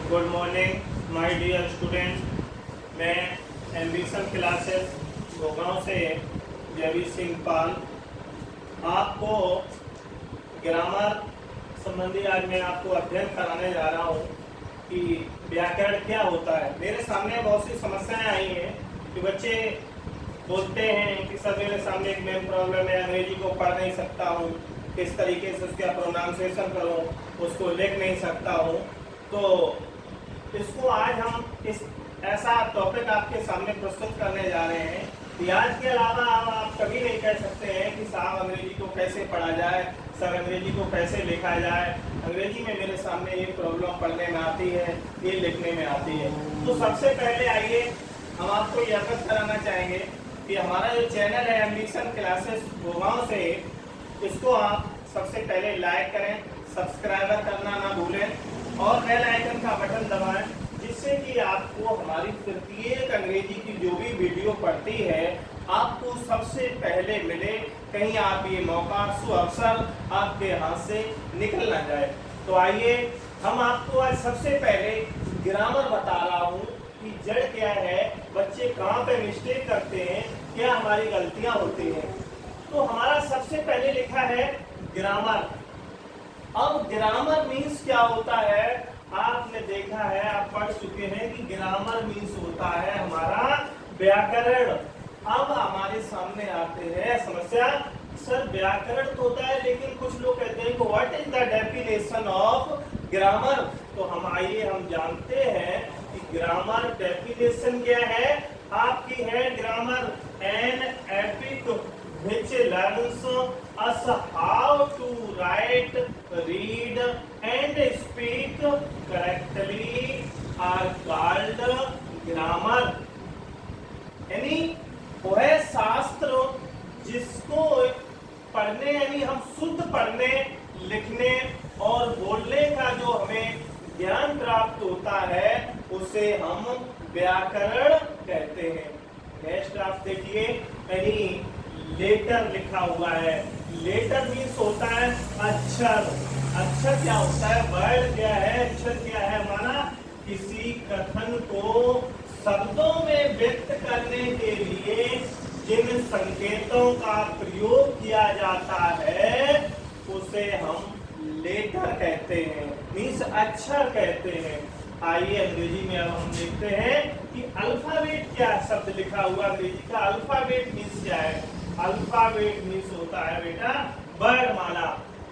Good morning my dear student. मैं एम्बिशन क्लासेस गुड़गांव से जयवीर सिंह पाल आपको ग्रामर संबंधी आज मैं आपको अध्ययन कराने जा रहा हूँ कि व्याकरण क्या होता है। मेरे सामने बहुत सी समस्याएं आई हैं कि बच्चे बोलते हैं कि सर मेरे सामने एक मेन प्रॉब्लम है, अंग्रेजी को पढ़ नहीं सकता हूँ, किस तरीके से उसका प्रोनाउंसिएशन करूँ, उसको लिख नहीं सकता हूँ। तो इसको आज हम इस ऐसा टॉपिक आपके सामने प्रस्तुत करने जा रहे हैं कि आज के अलावा आप कभी नहीं कह सकते हैं कि साहब अंग्रेजी को कैसे पढ़ा जाए, सर अंग्रेजी को कैसे लिखा जाए, अंग्रेजी में मेरे सामने ये प्रॉब्लम पढ़ने में आती है, ये लिखने में आती है। तो सबसे पहले आइए हम आपको ये अवगत कराना चाहेंगे कि हमारा जो चैनल है एम्बिशन क्लासेस गुड़गांव से, इसको आप सबसे पहले लाइक करें, सब्सक्राइबर करना ना भूलें और बेल आइकन का बटन दबाएं, जिससे कि आपको हमारी प्रत्येक अंग्रेजी की जो भी वीडियो पड़ती है आपको सबसे पहले मिले, कहीं आप ये मौका सुअवसर आपके हाथ से निकल ना जाए। तो आइए हम आपको आज सबसे पहले ग्रामर बता रहा हूँ कि जड़ क्या है, बच्चे कहाँ पे मिस्टेक करते हैं, क्या हमारी गलतियाँ होती हैं। तो हमारा सबसे पहले लिखा है ग्रामर। अब ग्रामर मीन्स क्या होता है, आपने देखा है, आप पढ़ चुके हैं कि ग्रामर मीन्स होता है हमारा व्याकरण। अब हमारे सामने आते हैं समस्या, सर व्याकरण तो होता है लेकिन कुछ लोग कहते हैं कि what is the definition of grammar. तो हम आइए हम जानते हैं कि ग्रामर डेफिनेशन क्या है आपकी है। Grammar an epic which learns us how to write, read and speak correctly are called grammar। यानी वो है शास्त्र जिसको पढ़ने यानी हम शुद्ध पढ़ने, लिखने और बोलने का जो हमें ज्ञान प्राप्त होता है उसे हम व्याकरण कहते हैं। नेक्स्ट आप देखिए, यानी लेटर लिखा हुआ है। लेटर मीन्स होता है अक्षर। अक्षर क्या होता है, वर्ड क्या है, अक्षर क्या है हमारा, किसी कथन को शब्दों में व्यक्त करने के लिए जिन संकेतों का प्रयोग किया जाता है उसे हम लेटर कहते हैं, मीन्स अक्षर कहते हैं। आइए अंग्रेजी में अब हम देखते हैं कि अल्फाबेट क्या शब्द लिखा हुआ अंग्रेजी का। अल्फाबेट मीन्स क्या है, अल्फाबेट मीन्स होता है बेटा वर्णमाला।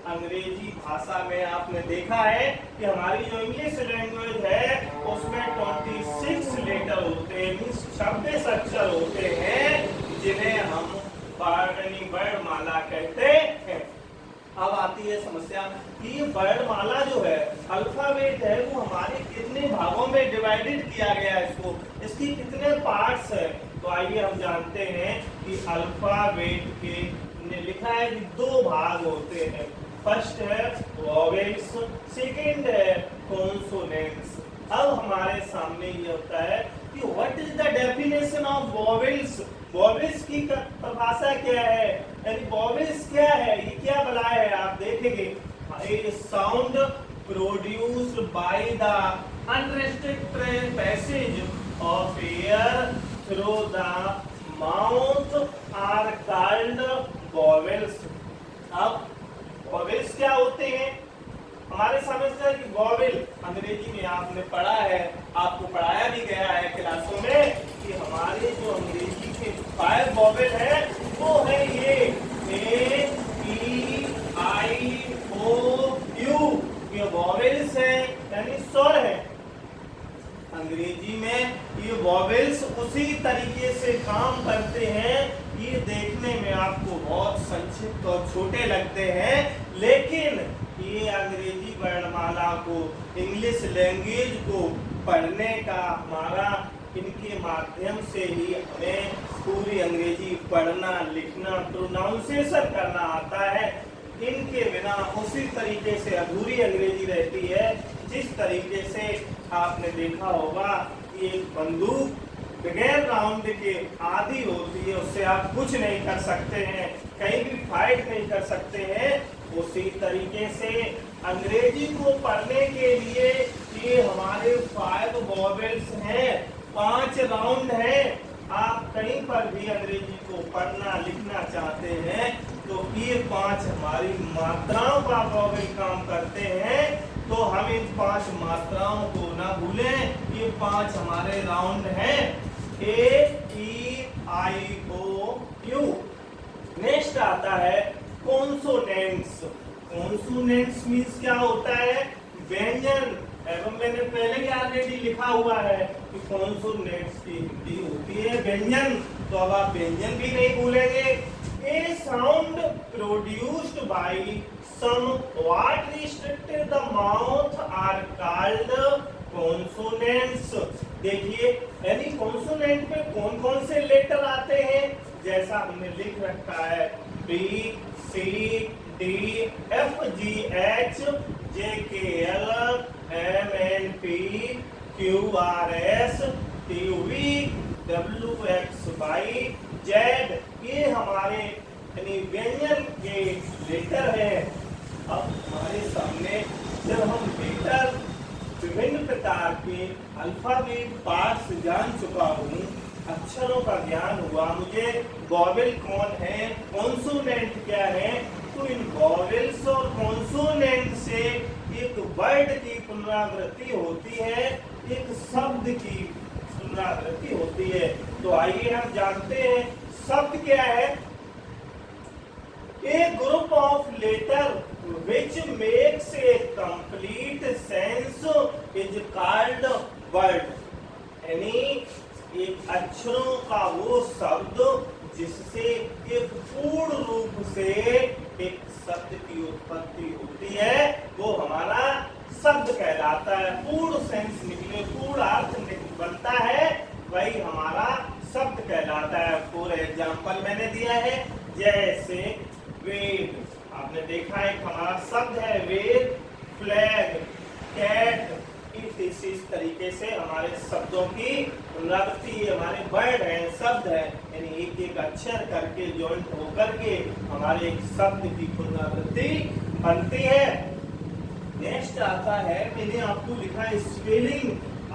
अंग्रेजी भाषा में आपने देखा है कि हमारी जो इंग्लिश लैंग्वेज है उसमें 26 लेटर होते हैं, मीन्स 26 अक्षर होते हैं जिन्हें हम वर्णमाला कहते हैं। अब आती है समस्या कि वर्णमाला जो है, अल्फाबेट है, वो हमारे कितने भागों में डिवाइडेड किया गया है, इसकी कितने पार्ट्स है। तो आइए हम जानते हैं कि अल्फाबेट के लिखा है कि 2 भाग होते हैं। फर्स्ट है वोवेल्स, सेकंड है कॉन्सोनेंट्स। अब हमारे सामने ये होता है कि what is the definition of vowels. Vowels की परिभाषा क्या है, यानी वोवेल्स क्या है, ये क्या बलाय है, आप देखेंगे a sound produced by the unrestricted passage of air through the mouth are called vowels. अब वोवेल्स क्या होते हैं, हमारे समझते हैं कि वोवेल अंग्रेजी में आपने पढ़ा है, आपको पढ़ाया भी गया है क्लासों में कि हमारे जो अंग्रेजी के 5 वोवेल है वो है ये ए ई आई ओ यू। ये वोवेल्स है यानी स्वर है। अंग्रेजी में ये वोवेल्स उसी तरीके से काम करते हैं, ये देखने में आपको बहुत संक्षिप्त और छोटे लगते हैं, लेकिन ये अंग्रेजी वर्णमाला को, इंग्लिश लैंग्वेज को पढ़ने का हमारा इनके माध्यम से ही हमें पूरी अंग्रेजी पढ़ना, लिखना, प्रोनाउंसिएशन करना आता है। इनके बिना उसी तरीके से अधूरी अंग्रेजी रहती है जिस तरीके से आपने देखा होगा कि एक बंदूक बगैर राउंड के आधी होती है, उससे आप कुछ नहीं कर सकते हैं, कहीं भी फाइट नहीं कर सकते हैं। उसी तरीके से अंग्रेजी को पढ़ने के लिए ये हमारे 5 वॉवेल्स हैं, 5 राउंड हैं। आप कहीं पर भी अंग्रेजी को पढ़ना लिखना चाहते हैं तो ये 5 हमारी मात्राओं का वॉवेल काम करते हैं। तो हम इन 5 मात्राओं को ना भूलें। ये 5 हमारे राउंड हैं, ए ई आई ओ यू। नेक्स्ट आता है कॉन्सोनेंट्स। कॉन्सोनेंट्स मीन्स क्या होता है? व्यंजन। एवं मैंने पहले ही ऑलरेडी लिखा हुआ है कि कॉन्सोनेंट्स की हिंदी होती है व्यंजन। तो अब आप व्यंजन भी नहीं भूलेंगे। A sound produced by somewhat restricted the mouth are called consonants। देखिए यानी कॉन्सोनेंट में कौन कौन से लेटर आते हैं, जैसा हमने लिख रखा है B C D F G H J K L M N P Q R S T U V W X Y Z. ये हमारे यानी व्यंजन के लेटर हैं। अब हमारे सामने जब हम लेटर विभिन्न प्रकार के अल्फाबेट पार्ट्स जान चुका हूँ, अक्षरों का ज्ञान हुआ, मुझे वॉवेल कौन है, कॉन्सोनेंट क्या है, तो इन वॉवेल्स और कॉन्सोनेंट से एक वर्ड की पुनरावृत्ति होती है, एक शब्द की पुनरावृत्ति होती है। तो आइए हम जानते हैं शब्द क्या है। A group of letter which makes a complete sense is called word। यानी एक अक्षरों का वो शब्द जिससे एक पूर्ण रूप से एक शब्द की उत्पत्ति होती है, वो हमारा शब्द कहलाता है। पूर्ण सेंस निकले, पूर्ण अर्थ बनता है, वही हमारा शब्द कहलाता है। फॉर एग्जाम्पल मैंने दिया है, जैसे वेद, आपने देखा एक हमारा शब्द है वेद, फ्लैग, कैट। इस तरीके से हमारे शब्दों की पुनरावृत्ति, हमारे वर्ड है, शब्द है, यानी एक एक अक्षर करके जॉइंट होकर के हमारे एक शब्द की पुनरावृत्ति बनती है। नेक्स्ट आता है, मैंने आपको लिखा है स्पेलिंग।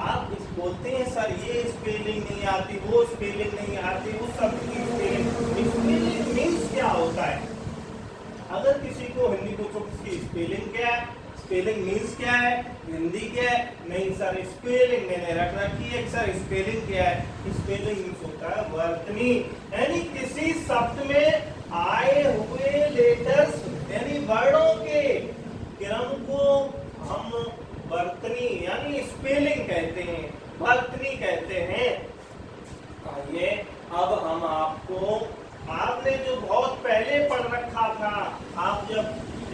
आप इस बोलते हैं सर ये स्पेलिंग नहीं आती, वो स्पेलिंग नहीं आती, उस शब्द की स्पेलिंग मीन्स क्या होता है? अगर किसी को हिंदी पूछो किसकी स्पेलिंग क्या है, स्पेलिंग मीन्स क्या है, हिंदी क्या है, नहीं सर स्पेलिंग मैंने रख रखी है। सर स्पेलिंग क्या है? स्पेलिंग मीन्स होता है वर्तनी, यानी किसी शब्द में आए हुए लेटर्स यानी वर्डों के क्रम को हम वर्तनी यानी स्पेलिंग कहते हैं, वर्तनी कहते हैं। आइए अब हम आपको, आपने जो बहुत पहले पढ़ रखा था, आप जब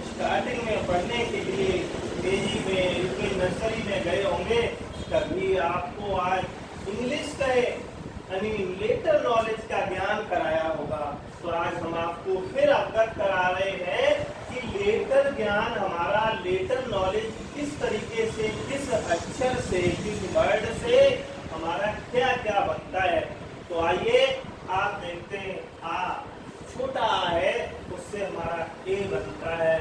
स्टार्टिंग में पढ़ने के लिए केजी में यूके नर्सरी में गए होंगे, तभी आपको आज इंग्लिश का यानी लेटर नॉलेज का ज्ञान कराया होगा। तो आज हम आपको फिर अवगत करा रहे हैं कि लेटर ज्ञान, हमारा लेटर नॉलेज किस तरीके से, किस अक्षर से, किस वर्ड से हमारा क्या क्या बनता है। तो आइए आप देखते हैं, आ छोटा आ है उससे हमारा ए बनता है,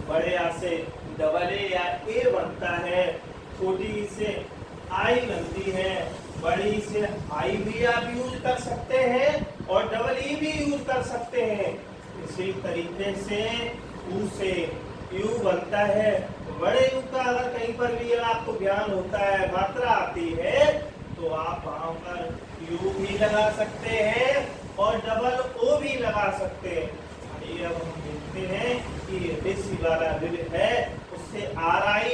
बड़े आ से डबल ए या ए बनता है, छोटी ई से आई बनती है, बड़ी से आई भी आप यूज कर सकते हैं और डबल ई भी यूज कर सकते हैं। इसी तरीके से ऊ से यू बनता है। बड़े यू का अगर कहीं पर भी आपको ज्ञान होता है, मात्रा आती है, तो आप वहां पर यू भी लगा सकते हैं और डबल ओ भी लगा सकते हैं। ये अब हम देखते हैं कि देसी वाला है, उससे आर आई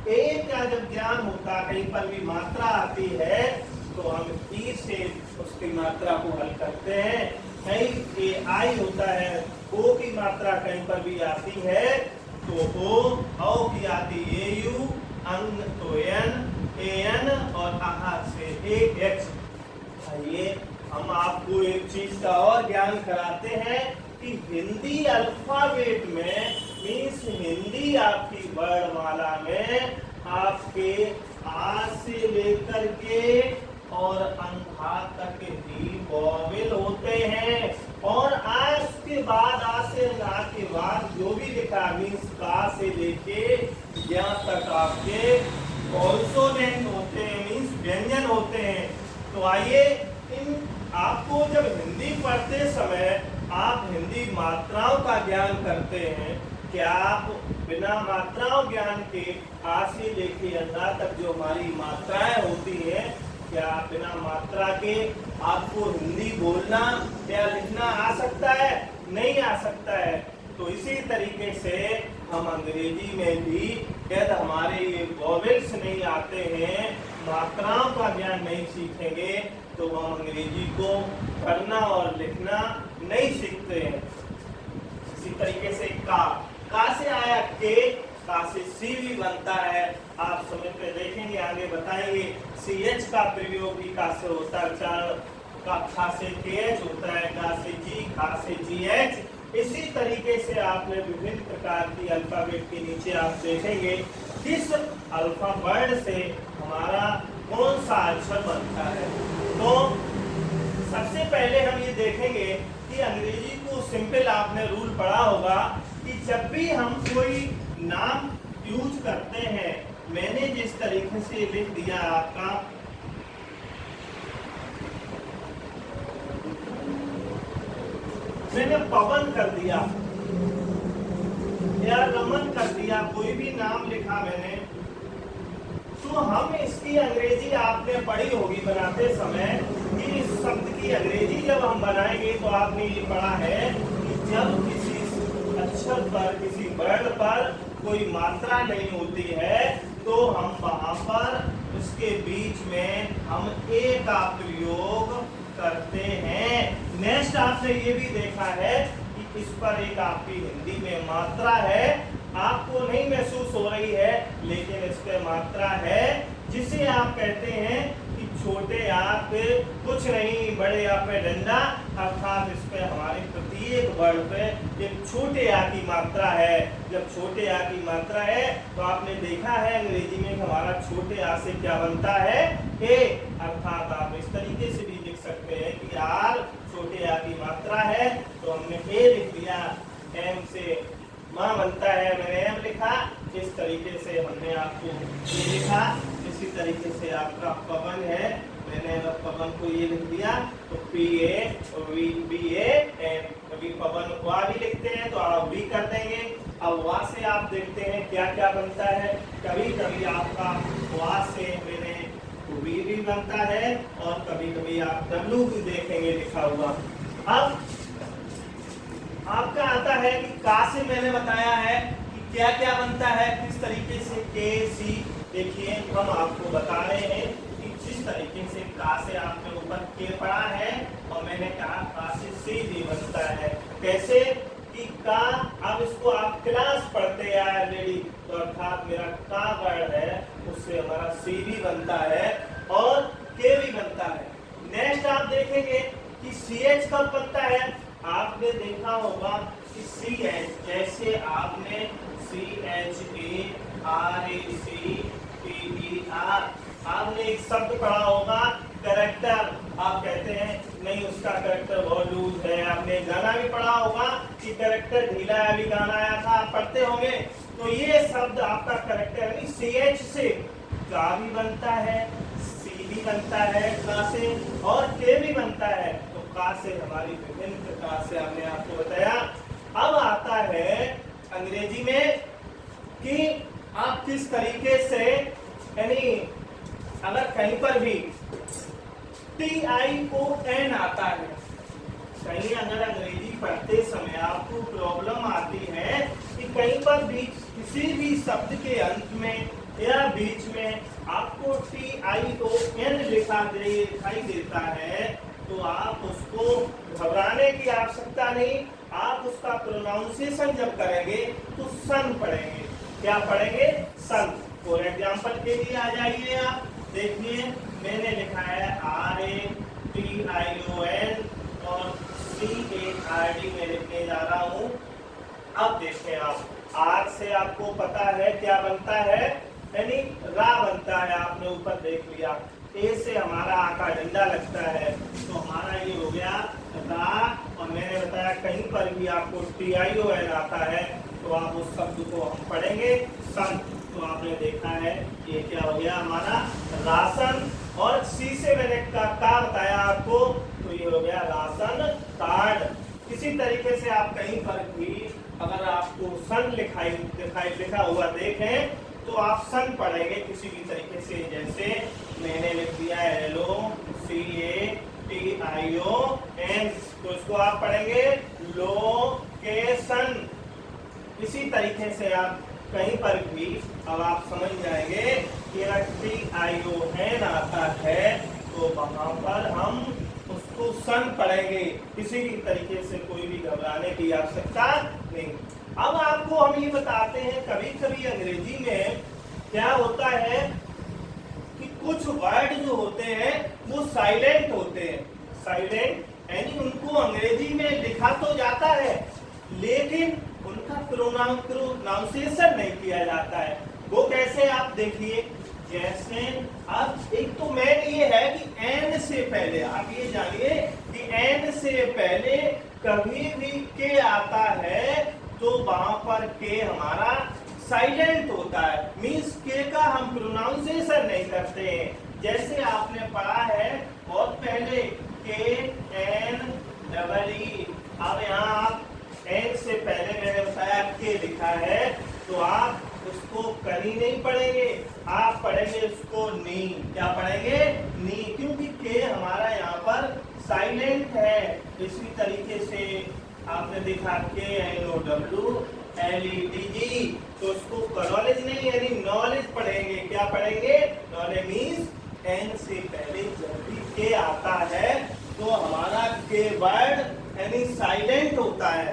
ए का जब ज्ञान होता, कहीं पर भी मात्रा आती है तो हम ई से उसकी मात्रा को हल करते हैं। कहीं ए आई होता है, ओ की मात्रा कहीं पर भी आती है तो ओ की आती ए यू, अंग तो एन, ए एन और आहा से ए एक्स। आइए हम आपको एक चीज का और ज्ञान कराते हैं कि हिंदी अल्फाबेट में मीन्स हिंदी आपकी वर्णमाला में आपके आ से लेकर के और अंधा तक ही वॉवेल होते हैं, और आ के बाद आ से अंधा के बाद जो भी लिखा मीन्स का से लेके यहाँ तक आपके कॉन्सोनेंट होते हैं, मीन्स व्यंजन होते हैं। तो आइए इन आपको जब हिंदी पढ़ते समय आप हिंदी मात्राओं का ज्ञान करते हैं, क्या आप बिना मात्राओं ज्ञान के आ से लेके अंधा तक जो हमारी मात्राएं होती हैं, क्या बिना मात्रा के आपको हिंदी बोलना या लिखना आ सकता है? नहीं आ सकता है। तो इसी तरीके से हम अंग्रेजी में भी यदि हमारे ये वॉवेल्स नहीं आते हैं, मात्राओं का ज्ञान नहीं सीखेंगे, तो हम अंग्रेजी को पढ़ना और लिखना नहीं सीखते हैं। इसी तरीके से का से आया के, का से सी भी बनता है। आप समझ पे देखेंगे, आगे बताएंगे। सी एच का प्रयोग भी का से होता है, उच्चारण का खा से के एच होता है, का से जी, खा से जी एच। इसी तरीके से आपने विभिन्न प्रकार की अल्फाबेट के नीचे आप देखेंगे किस अल्फाबेट से हमारा कौन सा अक्षर बनता है। तो सबसे पहले हम ये देखेंगे कि अंग्रेजी को सिंपल आपने रूल पढ़ा होगा कि जब भी हम कोई नाम यूज करते हैं, मैंने जिस तरीके से लिख दिया आपका, मैंने पवन कर दिया या रमन कर दिया, कोई भी नाम लिखा मैंने, तो हम इसकी अंग्रेजी आपने पढ़ी होगी बनाते समय कि इस शब्द की अंग्रेजी जब हम बनाएंगे तो आपने ये पढ़ा है कि जब किसी अक्षर पर, किसी वर्ड पर कोई मात्रा नहीं होती है तो हम वहां पर उसके बीच में हम ए का प्रयोग करते हैं। नेक्स्ट आपने ये भी देखा है कि इस पर एक आपकी हिंदी में मात्रा है, आपको नहीं महसूस हो रही है, लेकिन इस पे मात्रा है, जिसे आप कहते हैं कि छोटे आ पे कुछ नहीं, बड़े आ पे डंडा, अर्थात इस पे हमारे प्रत्येक वर्ड पे एक छोटे आ की मात्रा है। जब छोटे आ की मात्रा है तो आपने देखा है अंग्रेजी में हमारा छोटे आ से क्या बनता है? ए। अर्थात आप इस तरीके से भी लिख सकते हैं कि आर छोटे आ की मात्रा है, तो हमने ए लिख दिया, एम से माँ बनता है, मैंने एम लिखा। इस तरीके से हमने आपको ये लिखा। इसी तरीके से आपका पवन है, मैंने पवन को ये लिख दिया, तो P A V B A N, कभी पवन वा भी लिखते हैं तो आप वी कर देंगे। अब वा से आप देखते हैं क्या क्या बनता है, कभी कभी आपका वा से मैंने वी भी बनता है और कभी कभी आप डब्लू भी देखेंगे लिखा हुआ। अब आपका आता है कि का से मैंने बताया है कि क्या क्या बनता है, किस तरीके से के सी। देखिए हम आपको बता रहे हैं कि जिस तरीके से का से आपने ऊपर के पढ़ा है और मैंने कहा का से सी भी बनता है। कैसे कि का, अब इसको आप क्लास पढ़ते हैं ऑलरेडी, तो अर्थात मेरा का वर्ड है उससे हमारा सी भी बनता है और के भी बनता है। नेक्स्ट आप देखेंगे कि सी एच कब बनता है। आपने देखा होगा कि सी एच, जैसे आपने C H A R A C P E R, आपने एक शब्द पढ़ा होगा कैरेक्टर, आप कहते हैं नहीं उसका कैरेक्टर बहुत लूज है। आपने गाना भी पढ़ा होगा कि कैरेक्टर ढीला है, अभी गाना आया था, आप पढ़ते होंगे। तो ये शब्द आपका कैरेक्टर यानी सी एच से का भी बनता है, सी भी बनता है का से, और के भी बनता है। तो का से हमारी विभिन्न प्रकार से हमने आपको बताया। अब आता है अंग्रेजी में कि आप किस तरीके से, यानी अगर कहीं पर भी TION आता है, कहीं अगर अंग्रेजी पढ़ते समय आपको प्रॉब्लम आती है कि कहीं पर भी किसी भी शब्द के अंत में या बीच में आपको TION दिखाई देता है, तो आप उसको घबराने की आवश्यकता नहीं। आप उसका प्रोनाउंसिएशन जब करेंगे तो सन पढ़ेंगे। क्या पढ़ेंगे? सन। फॉर एग्जाम्पल के लिए आ जाइए, आप देखिए मैंने लिखा है RATION और CARD में लिखने जा रहा हूँ। अब देखें आप, आर से आपको पता है क्या बनता है, यानी रा बनता है, आपने ऊपर देख लिया। ए से हमारा आ का डंडा लगता है, तो हमारा ये हो गया रा। और मैंने बताया कहीं पर भी आपको TION आता है तो आप उस शब्द को हम पढ़ेंगे सन। तो आपने देखा है ये क्या हो गया हमारा राशन, और सी से मैंने का बताया आपको, तो ये हो गया राशन कार्ड। इसी तरीके से आप कहीं पर भी अगर आपको सन लिखा हुआ देखें तो आप सन पढ़ेंगे किसी भी तरीके से। जैसे मैंने लिख दिया LOCATION, तो इसको आप पढ़ेंगे लोकेशन। इसी तरीके से आप कहीं पर भी अब आप समझ जाएंगे कि अगर TION आता है तो वहां पर हम उसको सन पढ़ेंगे। किसी भी तरीके से कोई भी घबराने की आवश्यकता नहीं। अब आपको हम ये बताते हैं, कभी कभी अंग्रेजी में क्या होता है कि कुछ वर्ड जो होते हैं वो साइलेंट होते हैं। साइलेंट यानी उनको अंग्रेजी में लिखा तो जाता है लेकिन उनका प्रोनाउंसिएशन नहीं किया जाता है। वो कैसे आप देखिए, जैसे अब एक तो मेन ये है कि एन से पहले आप ये जानिए कि एन से पहले कभी भी के आता है तो वहां पर के हमारा साइलेंट होता है, मींस के का हम प्रोनाउंसिएशन नहीं करते हैं। जैसे आपने पढ़ा है बहुत पहले KNEE, अब यहाँ आप एन से पहले मैंने बताया के लिखा है तो आप उसको कनी नहीं पढ़ेंगे, आप पढ़ेंगे उसको नी। क्या पढ़ेंगे? नी, क्योंकि के हमारा यहाँ पर साइलेंट है। इसी तरीके से आपने देखा KNOWLEDG, तो उसको नॉलेज नहीं यानी नॉलेज पढ़ेंगे। क्या पढ़ेंगे? नॉलेज मीन्स एन से पहले जब भी के आता है तो हमारा के वर्ड यानी साइलेंट होता है।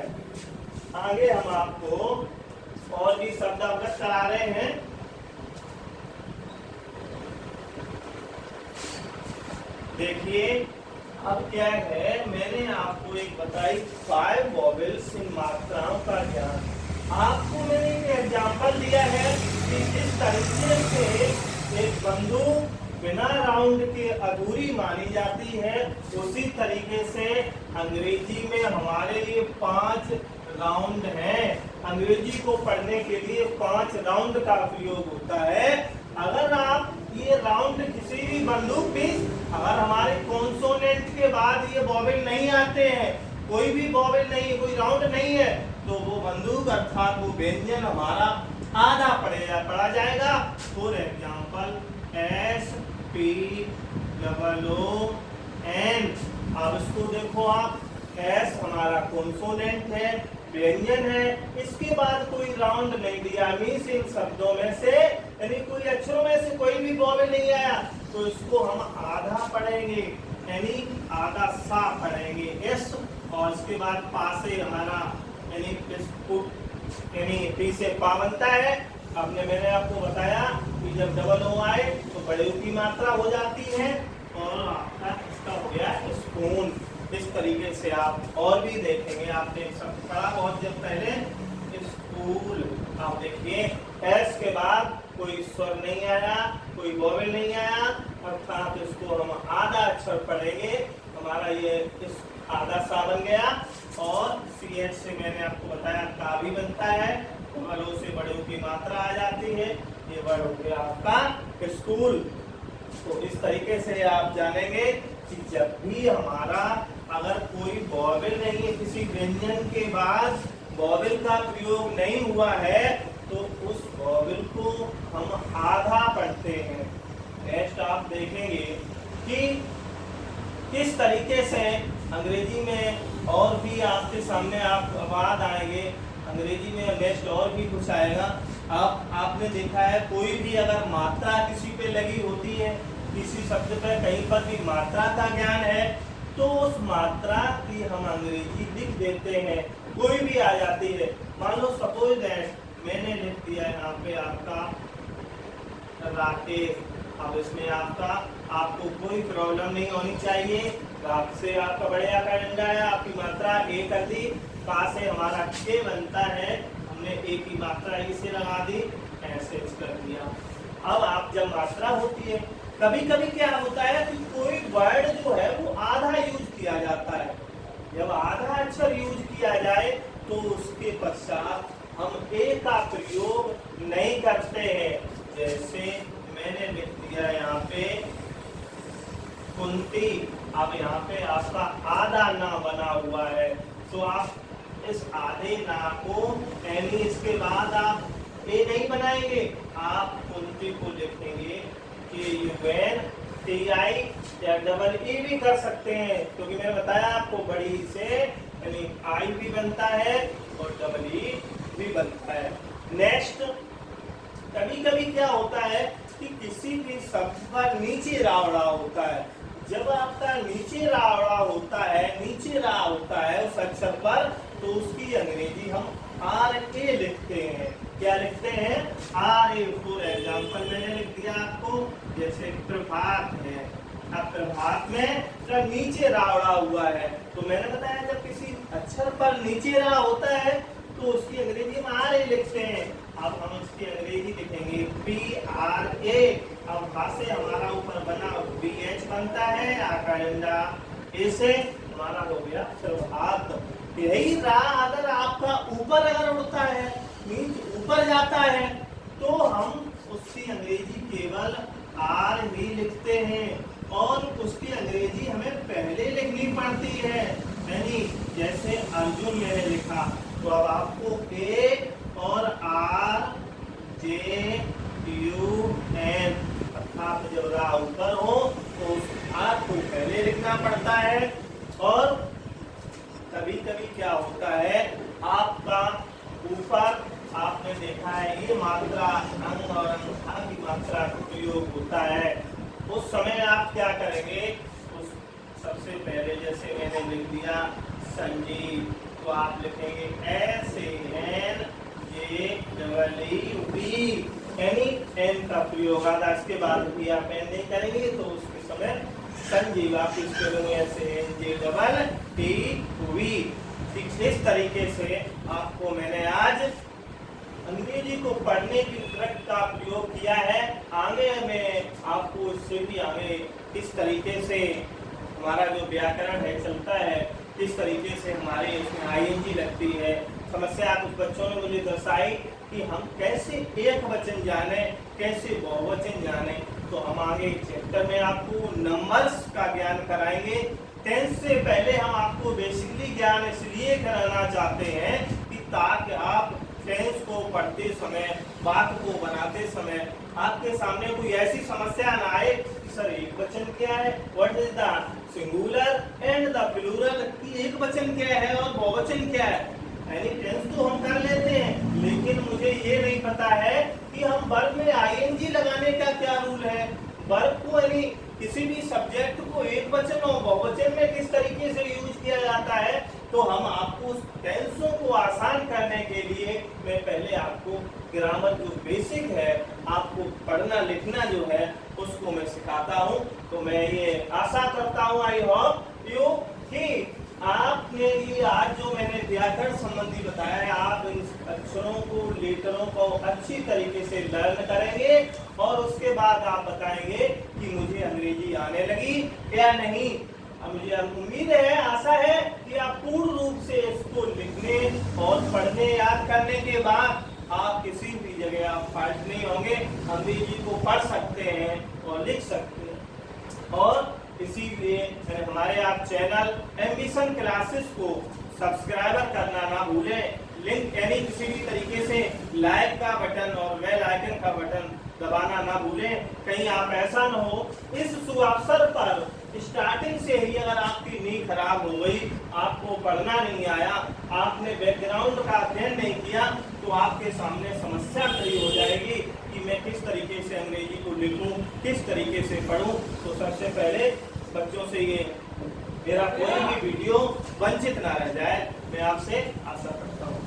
आगे हम आपको और भी शब्द अवगत करा रहे हैं। देखिए अब क्या है, मैंने आपको एक बताई 5 वॉवेल्स इन मात्राओं का ज्ञान। आपको मैंने एक एग्जांपल दिया है कि इस तरीके से एक बंदूक बिना राउंड के अधूरी मानी जाती है, उसी तरीके से अंग्रेजी में हमारे लिए 5 राउंड हैं। अंग्रेजी को पढ़ने के लिए 5 राउंड का उपयोग होता है। अगर आप ये राउंड किसी भी बंदूक भी, अगर हमारे कॉन्सोनेंट के बाद ये वॉवेल नहीं आते हैं, कोई भी वॉवेल नहीं, कोई राउंड नहीं है, तो वो बंदूक अर्थात वो व्यंजन हमारा आधा पढ़ा जाएगा। For example SPOON। अब इसको देखो आप, एस हमारा कॉन्सोनेंट है, व्यंजन है, इसके बाद कोई राउंड नहीं दिया, मीन्स इन शब्दों में से यानी कोई अक्षरों में से कोई भी वॉवेल नहीं आया, तो इसको हम आधा पढ़ेंगे यानी आधा सा पढ़ेंगे एस, और इसके बाद पा से हमारा यानी पी से पा बनता है। आपने मैंने आपको बताया कि जब डबल ओ आए तो बड़े ओ की मात्रा हो जाती है, और आपका इसका हो गया स्पून। इस तरीके से आप और भी देखेंगे, आपने सब पढ़ा बहुत जब पहले, स्कूल। आप देखिए एस के बाद कोई स्वर नहीं आया, कोई वॉवेल नहीं आया, अर्थात इसको हम आधा अक्षर पढ़ेंगे, हमारा ये इस आधा सा बन गया। और CH से मैंने आपको बताया का भी बनता है, बड़ों से बड़ों की मात्रा आ जाती है, ये वर्ड हो गया आपका स्कूल। तो इस तरीके से आप जानेंगे कि जब भी हमारा अगर कोई वॉवेल नहीं है, किसी व्यंजन के बाद वॉवेल का प्रयोग नहीं हुआ है, तो उस वॉवेल को हम आधा पढ़ते हैं। नेक्स्ट आप देखेंगे कि किस तरीके से अंग्रेजी में और भी आपके सामने आप वाद आएंगे, अंग्रेजी में नेक्स्ट और भी कुछ आएगा। आपने देखा है कोई भी अगर मात्रा किसी पे लगी होती है, किसी शब्द पे कहीं पर भी मात्रा का ज्ञान है, तो उस मात्रा की हम अंग्रेजी लिख देते हैं, कोई भी आ जाती है। मान लो सपोज दैट मैंने लिख दिया यहाँ पे आपका राकेश। अब इसमें आपको कोई प्रॉब्लम नहीं होनी चाहिए। रात से आपका बड़े आकार डंडा है, आपकी मात्रा ए कर दी, का से हमारा के बनता है, हमने ए की मात्रा ई से लगा दी, ऐसे कर दिया। अब आप जब मात्रा होती है, कभी कभी क्या होता है कि कोई वर्ड जो है वो आधा यूज किया जाता है। जब आधा अक्षर यूज किया जाए तो उसके पश्चात हम ए का प्रयोग नहीं करते हैं। जैसे मैंने लिख दिया यहाँ पे कुंती, अब यहाँ पे आपका आधा ना बना हुआ है, तो आप इस आधे ना को यानी इसके बाद आप ए नहीं बनाएंगे, आप कुंती को लिखेंगे KUNTI या डबल ई भी कर सकते हैं, क्योंकि मैंने बताया आपको बड़ी से यानी आई भी बनता है और डबल ई भी बनता है। नेक्स्ट, कभी कभी क्या होता है कि किसी भी शब्द पर नीचे रावड़ा होता है। जब आपका नीचे रावड़ा होता है, नीचे रा होता है उस अक्षर पर, तो उसकी अंग्रेजी हम RA लिखते हैं। क्या लिखते हैं? RA। फॉर एग्जाम्पल मैंने लिख दिया आपको, जैसे प्रभात है, अब प्रभात में जब नीचे रावड़ा हुआ है, तो मैंने बताया जब किसी अक्षर पर नीचे रा होता है तो उसकी अंग्रेजी हम RA लिखते हैं। अब हम इसकी अंग्रेजी लिखेंगे PRA। अब भा से हमारा ऊपर बना BH बनता है, आकांडा ए से हमारा हो गया प्रभात। यही रा अगर आपका ऊपर अगर उड़ता है, मीन्स ऊपर जाता है, तो हम उसकी अंग्रेजी केवल R ही लिखते हैं और उसकी अंग्रेजी हमें पहले लिखनी पड़ती है। यानी जैसे अर्जुन मैंने लिखा, तो अब आपको A और RJUN अर्थात जब रा ऊपर हो तो उस R को पहले लिखना पड़ता है। और कभी कभी क्या होता है, आपका ऊपर आपने देखा है ये मात्रा अंग और अंगूठा की मात्रा का प्रयोग होता है, उस समय आप क्या करेंगे, उस सबसे पहले जैसे मैंने लिख दिया संजीव, तो आप लिखेंगे SANJEEV, यानी एन का प्रयोग आधा, इसके बाद भी आप एन नहीं करेंगे तो उसके समय संजीव आप इसके SANJEEV। ठीक इस तरीके से आपको मैंने आज अंग्रेजी को पढ़ने की ट्रिक का प्रयोग किया है। आगे में आपको इससे भी आगे किस तरीके से हमारा जो व्याकरण है चलता है, किस तरीके से हमारे इसमें ING लगती है, समस्या कुछ बच्चों ने मुझे दर्शाई कि हम कैसे एक वचन जाने, कैसे बहुवचन जाने, तो हम आगे चैप्टर में आपको नंबर्स का ज्ञान कराएंगे। टेंस से पहले हम आपको बेसिकली ज्ञान इसलिए कराना चाहते हैं कि ताकि आप टेंस को पढ़ते समय, वाक्य को बनाते समय आपके सामने कोई ऐसी समस्या ना आए कि सर एक वचन क्या है, what is the singular and the plural, कि एक वचन क्या है और बहुवचन क्या है। यानी टेंस तो हम कर लेते हैं, लेकिन मुझे ये नहीं पता है कि हम वर्ब में ING लगाने का क्या रूल है, वर्ब को यानी किसी भी सब्जेक्ट को एक वचन और बहुवचन में किस तरीके से यूज किया जाता है। तो हम आपको टेंसों को आसान करने के लिए मैं पहले आपको ग्रामर जो बेसिक है, आपको पढ़ना लिखना जो है उसको मैं सिखाता हूँ। तो मैं ये आशा करता हूँ, आई होप यू, कि आपने ये आज जो मैंने व्याकरण संबंधी बताया है, आप इन अक्षरों को, लेटरों को अच्छी तरीके से लर्न करेंगे और उसके बाद आप बताएंगे कि मुझे अंग्रेजी आने लगी या नहीं। मुझे उम्मीद है, आशा है कि आप पूर्ण रूप से इसको लिखने और पढ़ने, याद करने के बाद आप किसी भी जगह आप फाल्ट नहीं होंगे, अंग्रेजी को पढ़ सकते हैं और लिख सकते हैं। और इसीलिए हमारे आप चैनल एम्बिशन क्लासेस को सब्सक्राइबर करना ना भूलें। लिंक यानी किसी भी तरीके से लाइक का बटन और बेल आइकन का बटन दबाना ना भूलें। कहीं आप ऐसा न हो इस सुअवसर पर स्टार्टिंग से ही अगर आपकी नींद खराब हो गई, आपको पढ़ना नहीं आया, आपने बैकग्राउंड का अध्ययन नहीं किया, तो आपके सामने समस्या खड़ी हो जाएगी कि मैं किस तरीके से अंग्रेजी को लिखूं, किस तरीके से पढ़ूं। तो सबसे पहले बच्चों से ये मेरा कोई भी वीडियो वंचित ना रह जाए, मैं आपसे आशा करता हूँ।